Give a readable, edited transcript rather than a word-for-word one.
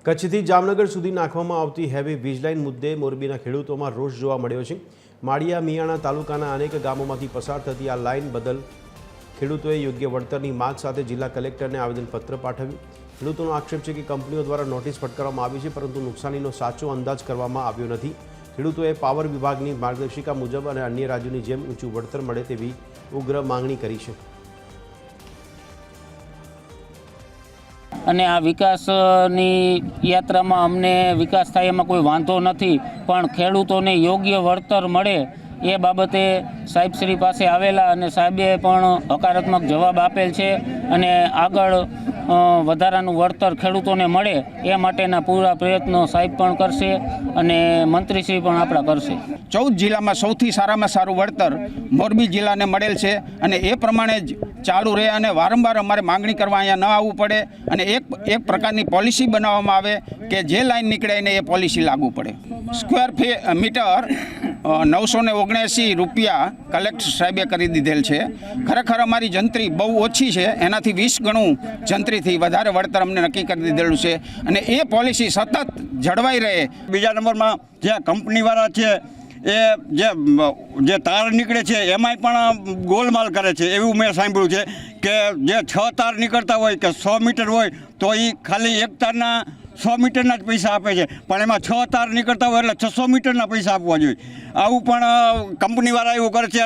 કચ્છથી જામનગર સુધી નાખવામાં આવતી હેવી વીજલાઇન મુદ્દે મોરબીના ખેડૂતોમાં રોષ જોવા મળ્યો છે। માળિયા મિયાણા તાલુકાના અનેક ગામોમાંથી પસાર થતી આ લાઇન બદલ ખેડૂતોએ યોગ્ય વળતરની માંગ સાથે જિલ્લા કલેક્ટરને આવેદનપત્ર પાઠવ્યું। ખેડૂતોનો આક્ષેપ છે કે કંપનીઓ દ્વારા નોટિસ ફટકારવામાં આવી છે, પરંતુ નુકસાનીનો સાચો અંદાજ કરવામાં આવ્યો નથી। ખેડૂતોએ પાવર વિભાગની માર્ગદર્શિકા મુજબ અને અન્ય રાજ્યોની જેમ ઊંચું વળતર મળે તેવી ઉગ્ર માંગણી કરી છે। અને આ વિકાસની યાત્રામાં અમને વિકાસ થાય એમાં કોઈ વાંધો નથી, પણ ખેડૂતોને યોગ્ય વળતર મળે એ બાબતે સાહેબશ્રી પાસે આવેલા અને સાહેબે પણ હકારાત્મક જવાબ આપેલ છે અને આગળ વધારાનું વળતર ખેડૂતોને મળે એ માટેના પૂરા પ્રયત્નો સાહેબ પણ કરશે અને મંત્રીશ્રી પણ આપણા કરશે। 14 જિલ્લામાં સૌથી સારામાં સારું વળતર મોરબી જિલ્લાને મળેલ છે અને એ પ્રમાણે જ ચાલુ રહે અને વારંવાર અમારે માંગણી કરવા અહીંયા ન આવવું પડે અને એક પ્રકારની પોલિસી બનાવવામાં આવે કે જે લાઈન નીકળે એને એ પોલિસી લાગુ પડે। સ્ક્વેર મીટર 979 રૂપિયા કલેક્ટર સાહેબે કરી દીધેલ છે। ખરેખર અમારી જંત્રી બહુ ઓછી છે, એનાથી 20 ગણું જંત્રીથી વધારે વળતર અમને નક્કી કરી દીધેલું છે અને એ પોલિસી સતત જળવાઈ રહે। બીજા નંબરમાં જે કંપનીવાળા છે એ જે તાર નીકળે છે એમાંય પણ ગોલમાલ કરે છે। એવું મેં સાંભળ્યું છે કે જે 6 તાર નીકળતા હોય કે 100 મીટર હોય તો એ ખાલી એક તારના 100 મીટરના જ પૈસા આપે છે, પણ એમાં 6 તાર નીકળતા હોય એટલે 600 મીટરના પૈસા આપવા જોઈએ। આવું પણ કંપનીવાળા એવું કરે છે।